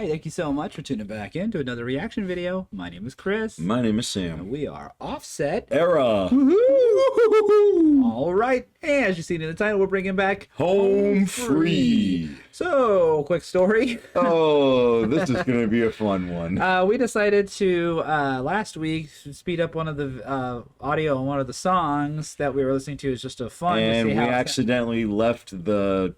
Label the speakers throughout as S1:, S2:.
S1: right, thank you so much for tuning back in to another reaction video. My name is Chris.
S2: My name is Sam.
S1: And we are Offset
S2: Era.
S1: All right, and as you see in the title, we're bringing back
S2: Home Free.
S1: So, quick story.
S2: Oh, this is going to be a fun one.
S1: We decided to, last week, speed up one of the audio on one of the songs that we were listening to is just a fun
S2: And
S1: to see
S2: we
S1: how
S2: accidentally left the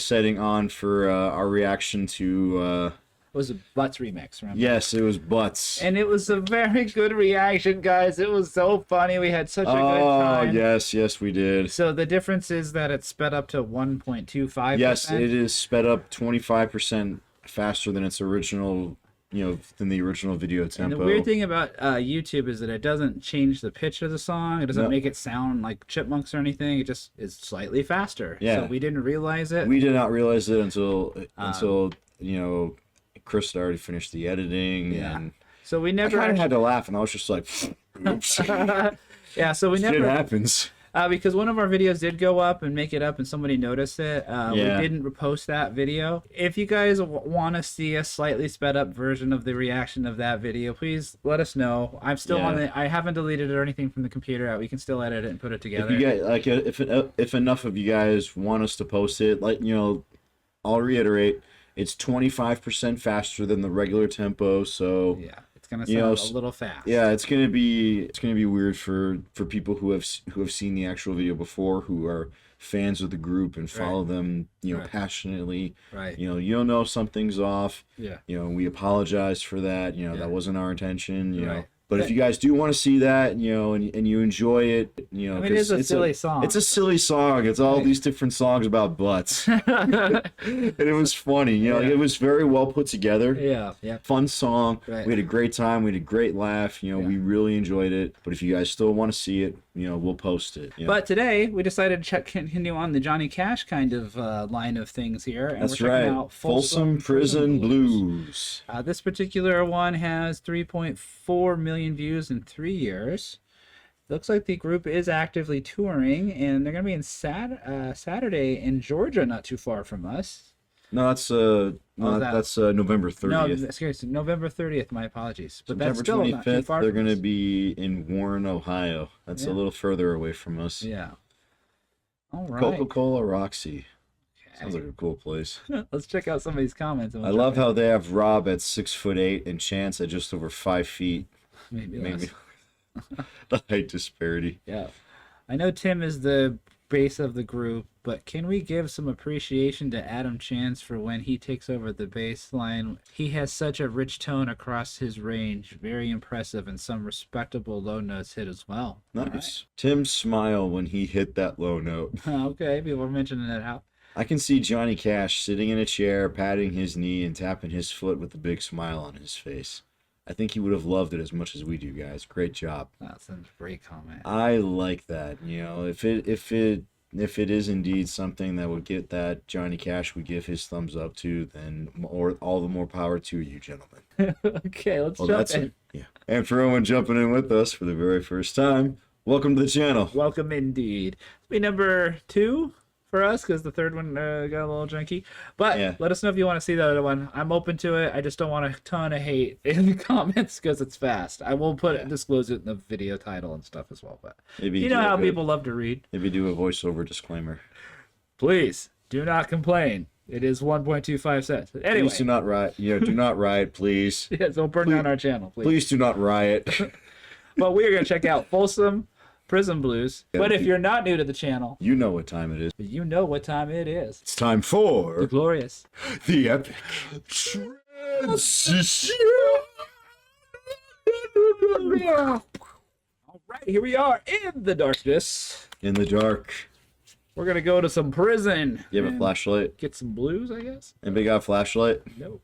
S1: setting on.
S2: For our reaction to...
S1: It was a Butts remix, remember?
S2: Yes, it was Butts.
S1: And it was a very good reaction, guys. It was so funny. We had such a good time.
S2: Oh, yes, we did.
S1: So the difference is that it's sped up to 1.25%.
S2: Yes, it is sped up 25% faster than its original, than the original video tempo.
S1: And the weird thing about YouTube is that it doesn't change the pitch of the song. It doesn't make it sound like chipmunks or anything. It just is slightly faster.
S2: Yeah.
S1: So we didn't realize it.
S2: We did not realize it until Chris had already finished the editing.
S1: Yeah.
S2: And
S1: so we never
S2: I kind of had to laugh, and I was just like, oops.
S1: Yeah, so we never...
S2: Shit happens.
S1: Because one of our videos did go up and make it up and somebody noticed it. We didn't repost that video. If you guys want to see a slightly sped up version of the reaction of that video, please let us know. I'm still on it. I haven't deleted it or anything from the computer. We can still edit it and put it together.
S2: If you get, if enough of you guys want us to post it, I'll reiterate, it's 25% faster than the regular tempo, so
S1: yeah, it's gonna sound a little fast.
S2: Yeah, it's gonna be weird for people who have seen the actual video before, who are fans of the group and follow them, passionately.
S1: Right.
S2: You'll know something's off.
S1: Yeah.
S2: We apologize for that. That wasn't our intention.
S1: Right.
S2: But if you guys do want to see that, and you enjoy it,
S1: I mean, it is a silly song.
S2: It's a silly song. It's all these different songs about butts. And it was funny. It was very well put together.
S1: Yeah.
S2: Fun song.
S1: Right.
S2: We had a great time. We had a great laugh. We really enjoyed it. But if you guys still want to see it, we'll post it.
S1: But today we decided to continue on the Johnny Cash kind of line of things here. And
S2: That's
S1: we're checking
S2: right.
S1: out
S2: Folsom Prison Blues.
S1: This particular one has 3.4 million views in 3 years. Looks like the group is actively touring, and they're going to be in Saturday in Georgia, not too far from us.
S2: No, that's November 30th.
S1: No, excuse me, November 30th. My apologies. But
S2: September
S1: that's still
S2: 25th,
S1: not too far.
S2: they're going to be in Warren, Ohio. That's a little further away from us.
S1: Yeah. All right.
S2: Coca-Cola Roxy. Sounds like a cool place.
S1: Let's check out some of these comments.
S2: I love how they have Rob at 6'8" and Chance at just over 5 feet.
S1: Maybe.
S2: The height disparity.
S1: Yeah. I know Tim is the base of the group, but can we give some appreciation to Adam Chance for when he takes over the bass line? He has such a rich tone across his range. Very impressive, and some respectable low notes hit as well.
S2: Nice.
S1: Right.
S2: Tim's smile when he hit that low note.
S1: Okay, people are mentioning that. How
S2: I can see Johnny Cash sitting in a chair, patting his knee and tapping his foot with a big smile on his face. I think he would have loved it as much as we do, guys. Great job.
S1: That's a great comment.
S2: I like that. If it is indeed something that would get that Johnny Cash would give his thumbs up to, then all the more power to you, gentlemen.
S1: Okay, let's jump in.
S2: Yeah. And for everyone jumping in with us for the very first time, welcome to the channel.
S1: Welcome indeed. It'll be number 2 for us, because the third one got a little janky. But let us know if you want to see the other one. I'm open to it. I just don't want a ton of hate in the comments because it's fast. I will disclose it in the video title and stuff as well. But
S2: maybe
S1: you know how people love to read.
S2: Maybe do a voiceover disclaimer.
S1: Please do not complain. It is 1.25 cents. Anyway,
S2: please do not riot. Do not riot, please.
S1: Yeah, don't burn down our channel, please.
S2: Please do not riot.
S1: But we are going to check out Folsom Prison Blues. But if you're not new to the channel,
S2: you know what time it is.
S1: You know what time it is.
S2: It's time for
S1: the glorious,
S2: the epic transition.
S1: All right, here we are in the darkness.
S2: In the dark.
S1: We're gonna go to some prison.
S2: You have a flashlight?
S1: Get some blues, I guess.
S2: Anybody got a flashlight?
S1: No.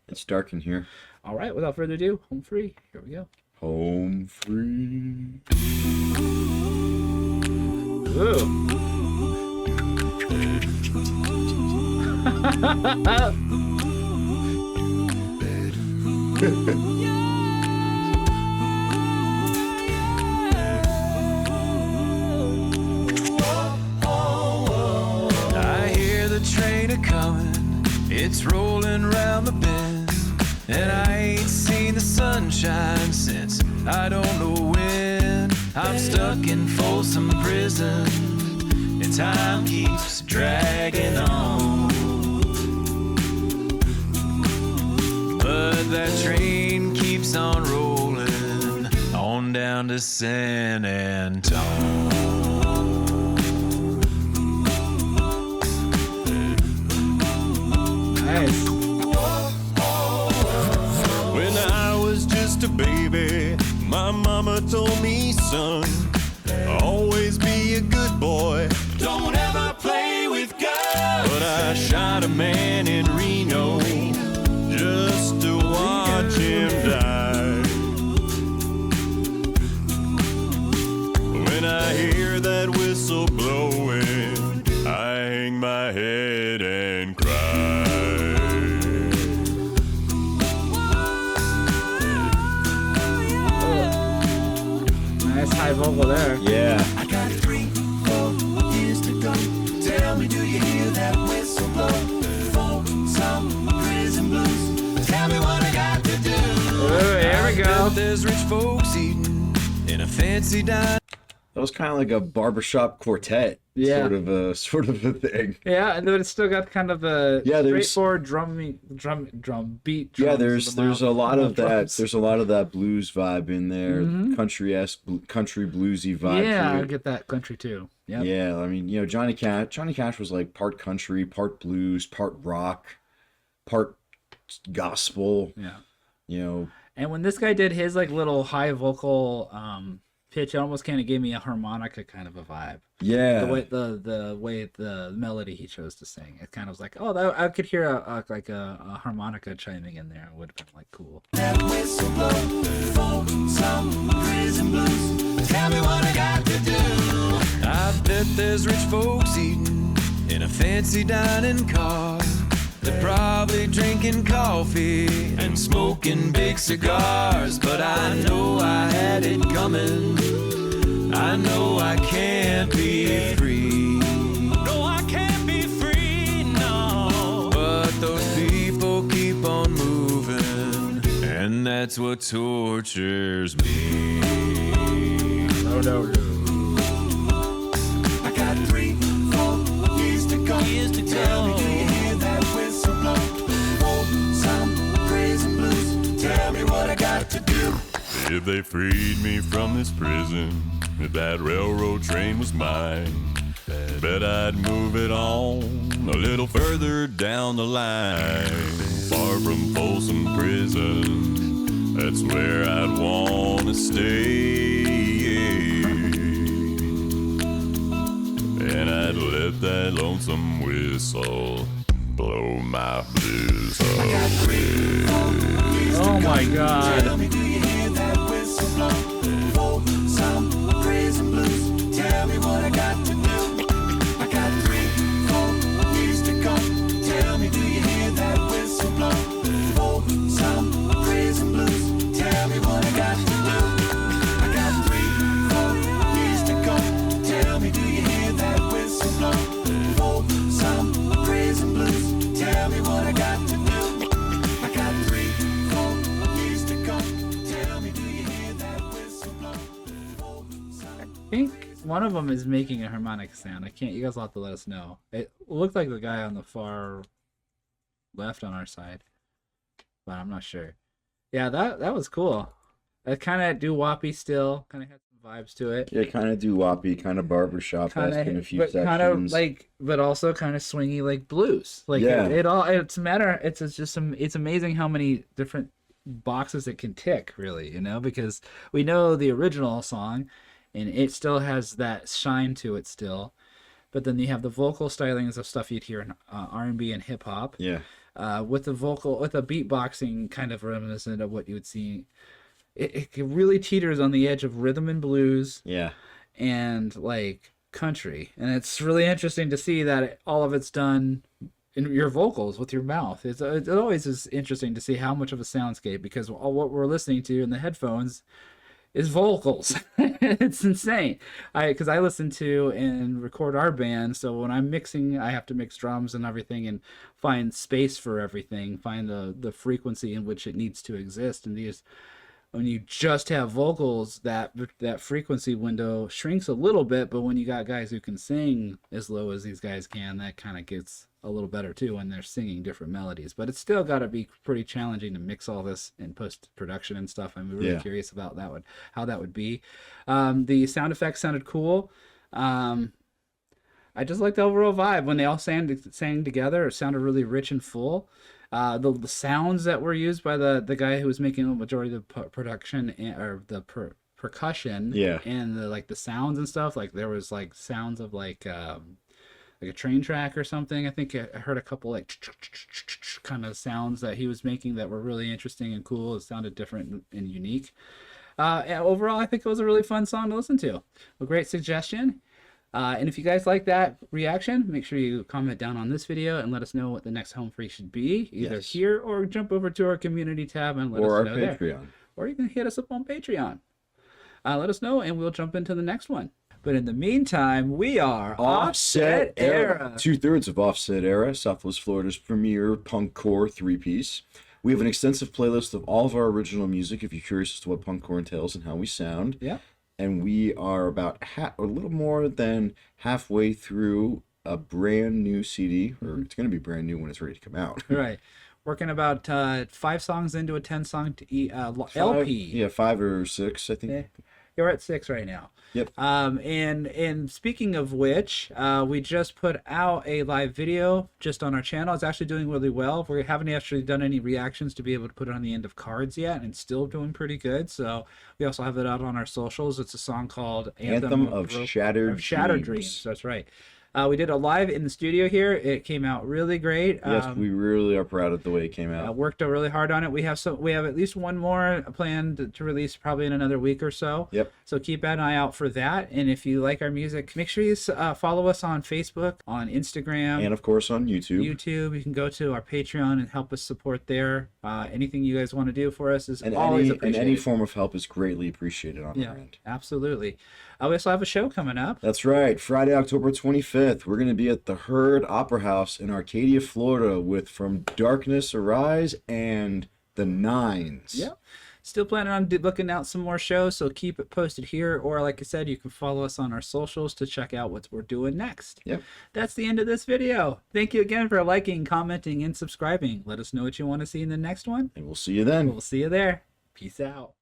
S2: It's dark in here.
S1: All right, without further ado, home free. Here we go.
S2: Home free.
S1: Ooh.
S3: I hear the train a-comin', it's rolling round the bend. And I ain't seen the sunshine since I don't know when. I'm stuck in Folsom Prison, and time keeps dragging on. But that train keeps on rolling on down to San Antone.
S1: Nice.
S4: When I was just a baby, my mama told me, son, always be a good boy, don't ever play with guns. But I shot a man in Reno just to watch him die. When I hear that whistle blowing, I hang my head and cry.
S1: Nice high vocal there.
S2: Yeah.
S3: I got 3, 4 years to go. Tell me, do you hear that whistle blow? Folsom Prison Blues. Tell me what I got to do.
S1: Oh, here we go.
S3: There's rich folks eating in a fancy dine.
S2: That was kind of like a barbershop quartet,
S1: Yeah.
S2: sort of a thing.
S1: Yeah, and then it's still got kind of a
S2: Yeah, there's-
S1: straightforward drum beat.
S2: Yeah,
S1: drums
S2: there's a lot of that.
S1: drums.
S2: There's a lot of that blues vibe in there,
S1: Mhm.
S2: country bluesy vibe.
S1: Yeah,
S2: to
S1: I
S2: it.
S1: get that country too. Yep.
S2: Yeah, I mean, Johnny Cash was like part country, part blues, part rock, part gospel.
S1: Yeah. And when this guy did his like little high vocal pitch, it almost kind of gave me a harmonica kind of a vibe.
S2: Yeah.
S1: The way the melody he chose to sing, it kind of was like, oh, I could hear a harmonica chiming in there. It would have been like cool.
S3: That whistle blow, Folsom Prison Blues. Tell me what I got to do. I bet there's rich folks eating in a fancy dining car. They're probably drinking coffee and smoking big cigars. But I know I had it coming. I know I can't be free. No, I can't be free, no. But those people keep on moving, and that's what tortures me.
S1: No.
S3: I got 3, 4 years to go. Tell me, do you hear that whistle blow? Folsom Prison Blues. Tell me what I got to do.
S4: If they freed me from this prison, if that railroad train was mine, bet I'd move it on a little further down the line. Far from Folsom Prison, that's where I'd want to stay. And I'd let that lonesome whistle blow my blues away.
S1: Oh my God.
S3: Tell me, do you hear that whistle blow? Folsom Prison Blues. Tell me what I got to do. I got 3, 4 years to go. Tell me, do you hear that whistle blow? Folsom Prison Blues. Tell me what I got to do. I got 3, 4 years to go. Tell me, do you hear that whistle blow? Folsom Prison Blues. Tell me what I got to do. I got 3, 4 years to go. Tell me, do you hear that whistle blow?
S1: I think one of them is making a harmonic sound. You guys will have to let us know. It looked like the guy on the far left on our side, but I'm not sure. Yeah, that was cool. That kind of doo-woppy still, kind of had some vibes to it.
S2: Yeah, kind of doo-woppy, kind of barbershop esque in a few
S1: but
S2: sections.
S1: kind of like, but also kind of swingy like blues. Like
S2: Yeah.
S1: it's amazing how many different boxes it can tick, really, because we know the original song and it still has that shine to it still, but then you have the vocal stylings of stuff you'd hear in R&B and hip hop.
S2: Yeah.
S1: With the beatboxing kind of reminiscent of what you would see. It really teeters on the edge of rhythm and blues.
S2: Yeah.
S1: And like country, and it's really interesting to see that all of it's done in your vocals with your mouth. It always is interesting to see how much of a soundscape, because all what we're listening to in the headphones is vocals. It's insane. Because I listen to and record our band, so when I'm mixing, I have to mix drums and everything and find space for everything, find the frequency in which it needs to exist. And these, when you just have vocals, that frequency window shrinks a little bit, but when you got guys who can sing as low as these guys can, that kind of gets a little better too when they're singing different melodies. But it's still got to be pretty challenging to mix all this in post-production and stuff. I'm really curious about that one, how that would be. The sound effects sounded cool. I just liked the overall vibe when they all sang together. It sounded really rich and full. The sounds that were used by the guy who was making the majority of the production or the percussion and the sounds and stuff, like there was like sounds of like a train track or something. I think I heard a couple like kind of sounds that he was making that were really interesting and cool. It sounded different and unique. And overall, I think it was a really fun song to listen to. A great suggestion. And if you guys like that reaction, make sure you comment down on this video and let us know what the next home free should be, either here or jump over to our community tab and let us know there. Or our Patreon. Or you can hit us up on Patreon. Let us know and we'll jump into the next one. But in the meantime, we are Offset Era.
S2: 2/3 of Offset Era, Southwest Florida's premier punk core three-piece. We have an extensive playlist of all of our original music if you're curious as to what punk core entails and how we sound.
S1: Yeah.
S2: And we are about a little more than halfway through a brand new CD, or it's going to be brand new when it's ready to come out.
S1: Right. Working about 5 songs into a 10-song LP.
S2: Yeah, 5 or 6, I think.
S1: Yeah. You're at 6 right now.
S2: Yep.
S1: And speaking of which, we just put out a live video just on our channel. It's actually doing really well. We haven't actually done any reactions to be able to put it on the end of cards yet, and it's still doing pretty good. So we also have it out on our socials. It's a song called
S2: Anthem of Shattered Dreams.
S1: That's right. We did a live in the studio here. It came out really great.
S2: Yes, we really are proud of the way it came out.
S1: Worked really hard on it. We have at least one more planned to release probably in another week or so.
S2: Yep.
S1: So keep an eye out for that. And if you like our music, make sure you follow us on Facebook, on Instagram,
S2: and of course on YouTube.
S1: You can go to our Patreon and help us support there. Anything you guys want to do for us is always appreciated.
S2: And any form of help is greatly appreciated on our end.
S1: Absolutely. We also have a show coming up.
S2: That's right. Friday, October 25th, we're going to be at the Herd Opera House in Arcadia, Florida with From Darkness Arise and The Nines.
S1: Yep. Still planning on looking out some more shows, so keep it posted here. Or like I said, you can follow us on our socials to check out what we're doing next.
S2: Yep.
S1: That's the end of this video. Thank you again for liking, commenting, and subscribing. Let us know what you want to see in the next one.
S2: And we'll see you then.
S1: We'll see you there. Peace out.